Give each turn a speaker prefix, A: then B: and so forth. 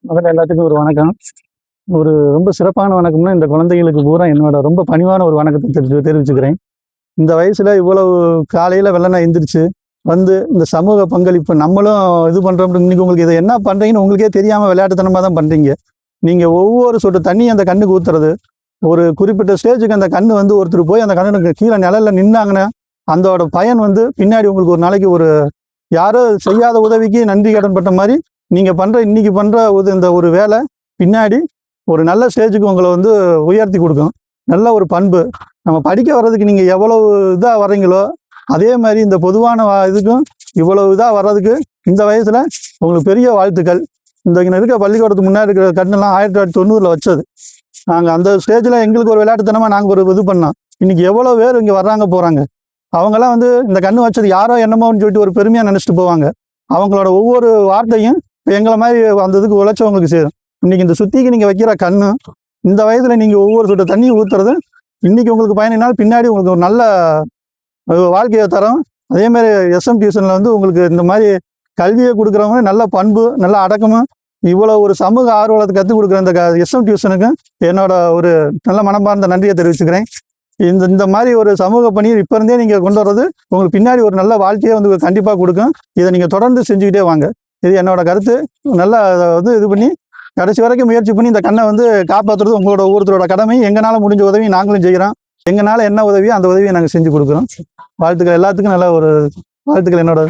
A: முதல்ல எல்லாத்துக்கும் ஒரு வணக்கம். ஒரு ரொம்ப சிறப்பான வணக்கம்னா, இந்த குழந்தைகளுக்கு பூரா என்னோட ரொம்ப பணிவான ஒரு வணக்கத்த தெரிவிச்சுக்கிறேன். இந்த வயசுல இவ்வளவு காலையில வெள்ளன எந்திரிச்சு, வந்து இந்த சமூக பங்களிப்பு நம்மளும் இது பண்றோம். இன்னைக்கு உங்களுக்கு இத என்ன பண்றீங்கன்னு உங்களுக்கே தெரியாம விளையாட்டுத்தனமா தான் பண்றீங்க. நீங்க ஒவ்வொரு சொட்டு தண்ணி அந்த கண்ணுக்கு ஊத்துறது, ஒரு குறிப்பிட்ட ஸ்டேஜுக்கு அந்த கண்ணு வந்து ஒருத்தர் போய் அந்த கண்ணுக்கு கீழ நிழல்ல நின்னாங்கன்னா, அதோட பயன் வந்து பின்னாடி உங்களுக்கு ஒரு நாளைக்கு ஒரு யாரோ செய்யாத உதவிக்கு நன்றி கடன் பட்ட மாரி, நீங்க இன்னைக்கு பண்ற இந்த ஒரு வேலை பின்னாடி ஒரு நல்ல ஸ்டேஜுக்கு உங்கள வந்து உயர்த்தி குடுக்கும். நல்ல ஒரு பண்பு. நம்ம படிக்க வர்றதுக்கு நீங்க எவ்வளவு இதா வர்றீங்களோ, அதே மாரி இந்த பொதுவான இதுக்கும் இவ்வளவு இதா வர்றதுக்கு இந்த வயசுல உங்களுக்கு பெரிய வாழ்த்துக்கள். இந்த இங்க இருக்க பள்ளிக்கூடத்துக்கு முன்னாடி இருக்கிற கட்டணம்லாம் 1990ல வச்சது. நாங்க அந்த ஸ்டேஜ்ல எங்களுக்கு ஒரு விளையாட்டுத்தனமா நாங்க ஒரு இது பண்ணோம். இன்னைக்கு எவ்வளோ பேர் இங்க வர்றாங்க, போறாங்க. அவங்கலாம் வந்து இந்த கண்ணு வச்சது யாரோ என்னமோன்னு சொல்லிட்டு ஒரு பெருமையா நினைச்சிட்டு போவாங்க. அவங்களோட ஒவ்வொரு வார்த்தையும் இப்ப எங்கள மாரி அந்த இதுக்கு உழைச்சவங்களுக்கு சேரும். இன்னைக்கு இந்த சுத்திக்கு நீங்க வைக்கிற கண்ணு, இந்த வயதுல நீங்க ஒவ்வொரு சொட்டு தண்ணி ஊத்துறது, இன்னைக்கு உங்களுக்கு பயனினால் பின்னாடி உங்களுக்கு ஒரு நல்ல வாழ்க்கைய தரும். அதே மாரி எஸ்எம் டியூஷன்ல வந்து உங்களுக்கு இந்த மாரி கல்வியை குடுக்குறவங்க நல்ல பண்பு, நல்ல அடக்கமும், இவ்வளவு ஒரு சமூக ஆர்வலத்தை கத்துக் குடுக்குற இந்த எஸ்எம் டியூஷனுக்கு என்னோட ஒரு நல்ல மனமார்ந்த நன்றியை தெரிவிச்சுக்கிறேன். இந்த இந்த மாரி ஒரு சமூக பணியை இப்ப இருந்தே நீங்க கொண்டு வர்றது, உங்களுக்கு பின்னாடி ஒரு நல்ல வாழ்க்கையை வந்து கண்டிப்பா குடுக்கும். இத நீங்க தொடர்ந்து செஞ்சுக்கிட்டே வாங்க. இது என்னோட கருத்து. நல்லா இது பண்ணி கடைசி வரைக்கும் முயற்சி பண்ணி இந்த கண்ணை வந்து காப்பாத்துறது உங்களோட ஒவ்வொருத்தரோட கடமை. எங்கனால முடிஞ்ச உதவி நாங்களும் செய்கிறோம். எங்கனால என்ன உதவியோ அந்த உதவியை நாங்க செஞ்சு குடுக்குறோம். வாழ்த்துக்கள் எல்லாத்துக்கும் நல்ல ஒரு வாழ்த்துக்கள் என்னோட